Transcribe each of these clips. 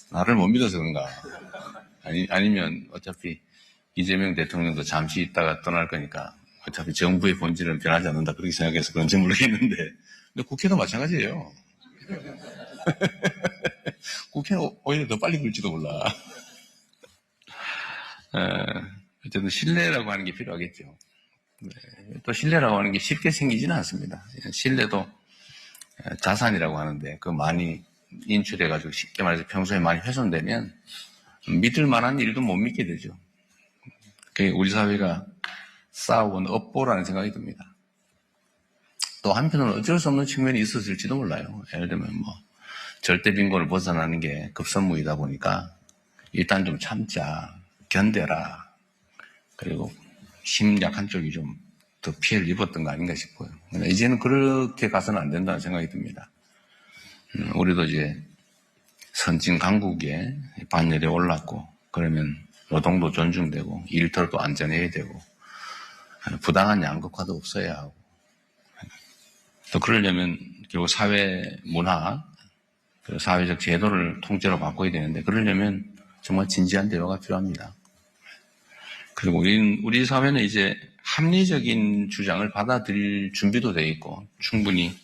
나를 못 믿어서 그런가. 아니면 어차피 이재명 대통령도 잠시 있다가 떠날 거니까 어차피 정부의 본질은 변하지 않는다. 그렇게 생각해서 그런지 모르겠는데. 근데 국회도 마찬가지예요. 국회는 오히려 더 빨리 굴지도 몰라. 어쨌든 신뢰라고 하는 게 필요하겠죠. 또 신뢰라고 하는 게 쉽게 생기지는 않습니다. 신뢰도 자산이라고 하는데 그 많이 인출해가지고 쉽게 말해서 평소에 많이 훼손되면 믿을 만한 일도 못 믿게 되죠. 그게 우리 사회가 쌓아온 업보라는 생각이 듭니다. 또 한편으로는 어쩔 수 없는 측면이 있었을지도 몰라요. 예를 들면 절대 빈곤을 벗어나는 게 급선무이다 보니까 일단 좀 참자, 견뎌라. 그리고 힘 약한 쪽이 좀 더 피해를 입었던 거 아닌가 싶어요. 이제는 그렇게 가서는 안 된다는 생각이 듭니다. 우리도 이제 선진 강국에 반열에 올랐고, 그러면 노동도 존중되고, 일터도 안전해야 되고, 부당한 양극화도 없어야 하고, 또 그러려면 결국 사회 문화, 사회적 제도를 통째로 바꿔야 되는데, 그러려면 정말 진지한 대화가 필요합니다. 그리고 우리 사회는 이제 합리적인 주장을 받아들일 준비도 되어 있고 충분히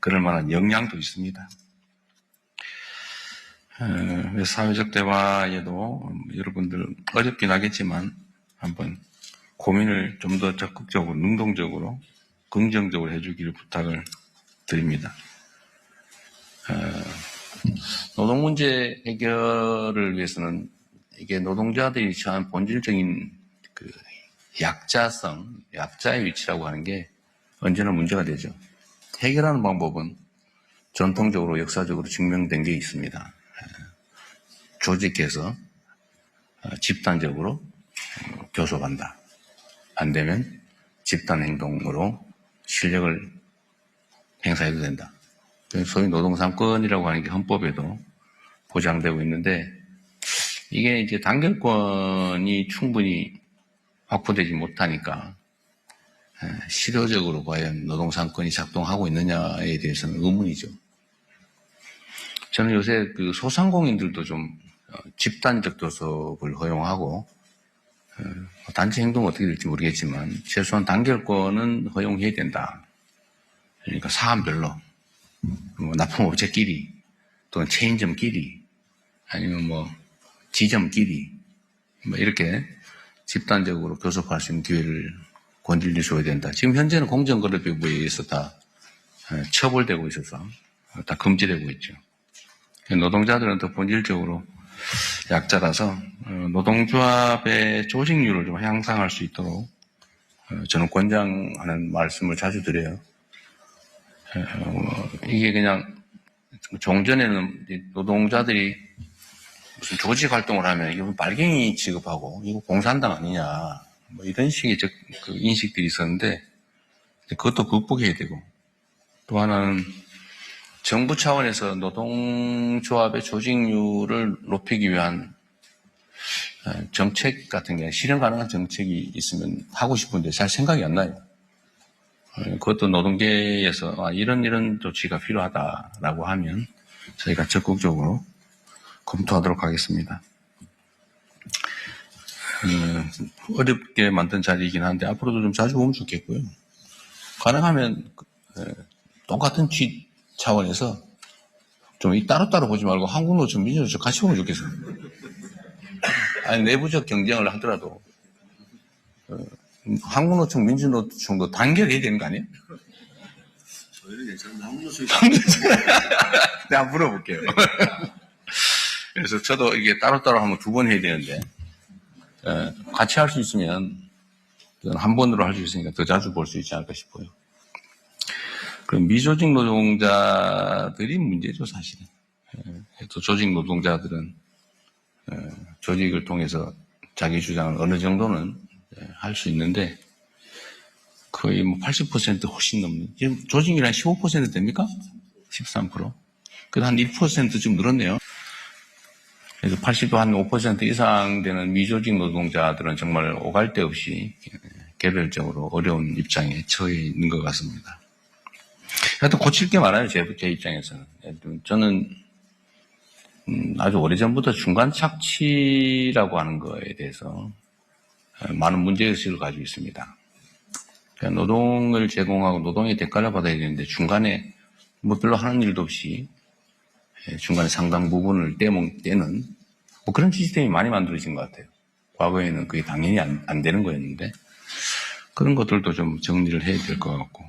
그럴 만한 역량도 있습니다. 사회적 대화에도 여러분들 어렵긴 하겠지만 한번 고민을 좀 더 적극적으로, 능동적으로, 긍정적으로 해주기를 부탁을 드립니다. 노동 문제 해결을 위해서는 이게 노동자들이 처한 본질적인 그 약자성, 약자의 위치라고 하는 게 언제나 문제가 되죠. 해결하는 방법은 전통적으로 역사적으로 증명된 게 있습니다. 조직해서 집단적으로 교섭한다. 안 되면 집단 행동으로 실력을 행사해도 된다. 소위 노동삼권이라고 하는 게 헌법에도 보장되고 있는데 이게 이제 단결권이 충분히 확보되지 못하니까 실효적으로 과연 노동삼권이 작동하고 있느냐에 대해서는 의문이죠. 저는 요새 그 소상공인들도 좀 집단적 교섭을 허용하고 단체 행동은 어떻게 될지 모르겠지만 최소한 단결권은 허용해야 된다. 그러니까 사안별로 납품업체끼리 또는 체인점끼리 아니면 지점끼리 이렇게 집단적으로 교섭할 수 있는 기회를 권질러줘야 된다. 지금 현재는 공정거래법에 의해서 다 처벌되고 있어서 다 금지되고 있죠. 노동자들은 더 본질적으로 약자라서 노동조합의 조직률을 좀 향상할 수 있도록 저는 권장하는 말씀을 자주 드려요. 이게 그냥 종전에는 노동자들이 무슨 조직 활동을 하면 이거 빨갱이 취급하고 이거 공산당 아니냐 이런 식의 그 인식들이 있었는데 그것도 극복해야 되고 또 하나는 정부 차원에서 노동조합의 조직률을 높이기 위한 정책 같은 게 실현 가능한 정책이 있으면 하고 싶은데 잘 생각이 안 나요. 그것도 노동계에서 이런 조치가 필요하다라고 하면 저희가 적극적으로 검토하도록 하겠습니다. 어렵게 만든 자리이긴 한데 앞으로도 좀 자주 오면 좋겠고요. 가능하면 똑같은 취 차원에서 좀 따로따로 보지 말고 한국노총, 민주노총 같이 보면 좋겠어요. 아니 내부적 경쟁을 하더라도 한국노총, 민주노총도 단결해야 되는 거 아니에요? 저희는 괜찮은데 한국노총이 내가 한번 물어볼게요. 그래서 저도 이게 따로따로 하면 2번 해야 되는데 같이 할 수 있으면 한 번으로 할 수 있으니까 더 자주 볼 수 있지 않을까 싶어요. 그럼 미조직 노동자들이 문제죠, 사실은. 또 조직 노동자들은 조직을 통해서 자기 주장을 어느 정도는 할 수 있는데 거의 80% 훨씬 넘는, 지금 조직이란 15% 됩니까? 13%. 그래도 한 1%쯤 늘었네요. 그래서 80도 한 5% 이상 되는 미조직 노동자들은 정말 오갈 데 없이 개별적으로 어려운 입장에 처해 있는 것 같습니다. 하여튼 고칠 게 많아요, 제 입장에서는. 저는 아주 오래전부터 중간 착취라고 하는 거에 대해서 많은 문제의식을 가지고 있습니다. 그러니까 노동을 제공하고 노동의 대가를 받아야 되는데 중간에 뭐 별로 하는 일도 없이 중간에 상당 부분을 떼는 뭐 그런 시스템이 많이 만들어진 것 같아요. 과거에는 그게 당연히 안 되는 거였는데 그런 것들도 좀 정리를 해야 될 것 같고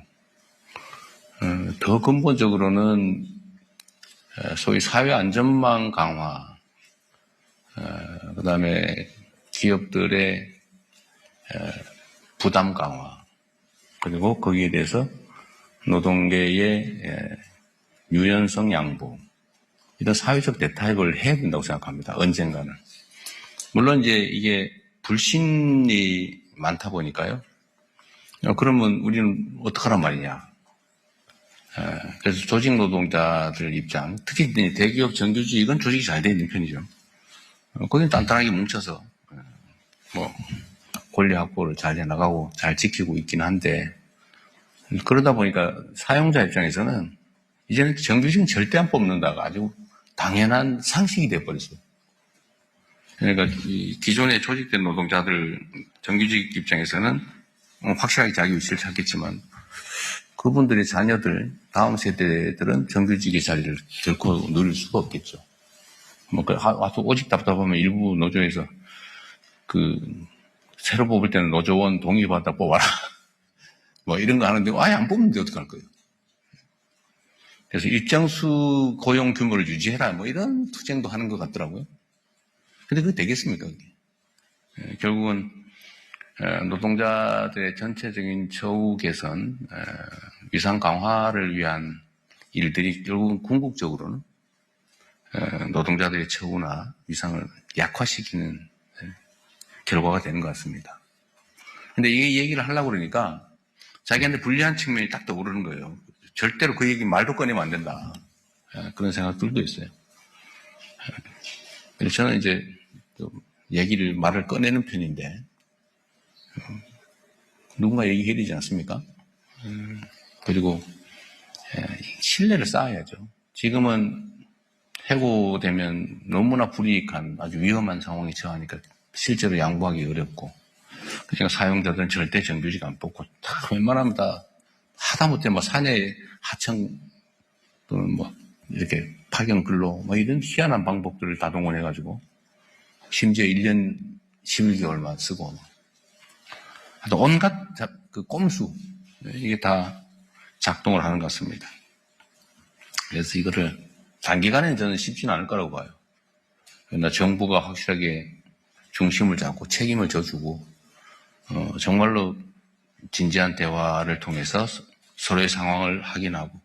더 근본적으로는 소위 사회 안전망 강화, 그 다음에 기업들의 부담 강화, 그리고 거기에 대해서 노동계의 유연성 양보, 이런 사회적 대타협을 해야 된다고 생각합니다. 언젠가는. 물론 이제 이게 불신이 많다 보니까요. 그러면 우리는 어떡하란 말이냐. 그래서 조직 노동자들 입장, 특히 대기업 정규직 이건 조직이 잘 돼 있는 편이죠. 거기는 단단하게 뭉쳐서 뭐 권리 확보를 잘 해나가고 잘 지키고 있긴 한데 그러다 보니까 사용자 입장에서는 이제는 정규직은 절대 안 뽑는다가 아주 당연한 상식이 돼버렸어요. 그러니까 기존에 조직된 노동자들 정규직 입장에서는 확실하게 자기 위치를 찾겠지만 그분들의 자녀들, 다음 세대들은 정규직의 자리를 결코 누릴 수가 없겠죠. 뭐, 와서 오직 답답하면 일부 노조에서 새로 뽑을 때는 노조원 동의받아 뽑아라. 뭐 이런 거 하는데 아예 안 뽑는데 어떡할 거예요. 그래서 일정수 고용 규모를 유지해라. 뭐 이런 투쟁도 하는 것 같더라고요. 근데 그게 되겠습니까, 그게? 결국은 노동자들의 전체적인 처우 개선, 위상 강화를 위한 일들이 결국은 궁극적으로는 노동자들의 처우나 위상을 약화시키는 결과가 되는 것 같습니다. 근데 이 얘기를 하려고 그러니까 자기한테 불리한 측면이 딱 떠오르는 거예요. 절대로 그 얘기 말도 꺼내면 안 된다. 그런 생각들도 있어요. 그래서 저는 이제 말을 꺼내는 편인데 누군가 얘기해야 되지 않습니까? 그리고 신뢰를 쌓아야죠. 지금은 해고되면 너무나 불이익한 아주 위험한 상황에 처하니까 실제로 양보하기 어렵고 그러니까 사용자들은 절대 정규직 안 뽑고 다 웬만하면 다 하다못해 뭐 사내 하청 또는 뭐 이렇게 파견 근로 뭐 이런 희한한 방법들을 다 동원해가지고 심지어 1년 11개월만 쓰고 하여튼 온갖 그 꼼수 이게 다 작동을 하는 것 같습니다. 그래서 이거를 단기간에는 저는 쉽지는 않을 거라고 봐요. 그러나 정부가 확실하게 중심을 잡고 책임을 져주고 정말로 진지한 대화를 통해서 서로의 상황을 확인하고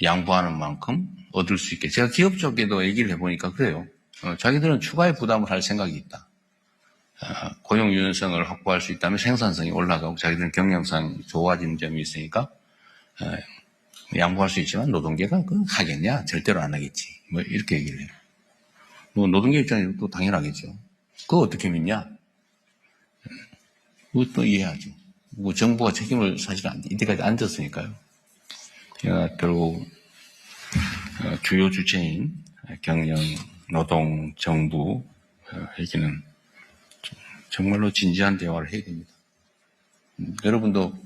양보하는 만큼 얻을 수 있게. 제가 기업 쪽에도 얘기를 해보니까 그래요. 자기들은 추가의 부담을 할 생각이 있다. 고용 유연성을 확보할 수 있다면 생산성이 올라가고 자기들은 경영상 좋아지는 점이 있으니까 양보할 수 있지만 노동계가 그건 하겠냐? 절대로 안 하겠지. 뭐 이렇게 얘기를 해요. 뭐 노동계 입장에서 또 당연하겠죠. 그거 어떻게 믿냐? 그것도 이해하죠. 뭐 정부가 책임을 사실 이때까지 안 졌으니까요. 그러니까 결국 주요 주체인 경영, 노동, 정부 얘기는 정말로 진지한 대화를 해야 됩니다. 여러분도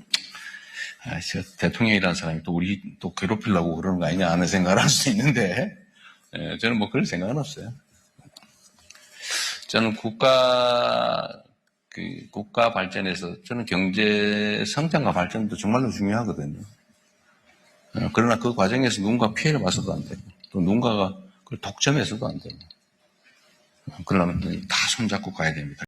대통령이라는 사람이 또 우리 또 괴롭히려고 그러는 거 아니냐 하는 생각을 할 수 있는데 저는 뭐 그럴 생각은 없어요. 저는 국가 발전에서 저는 경제 성장과 발전도 정말로 중요하거든요. 그러나 그 과정에서 누군가 피해를 봐서도 안 되고 또 누군가가 그걸 독점해서도 안 되고 그러려면 다 손잡고 가야 됩니다.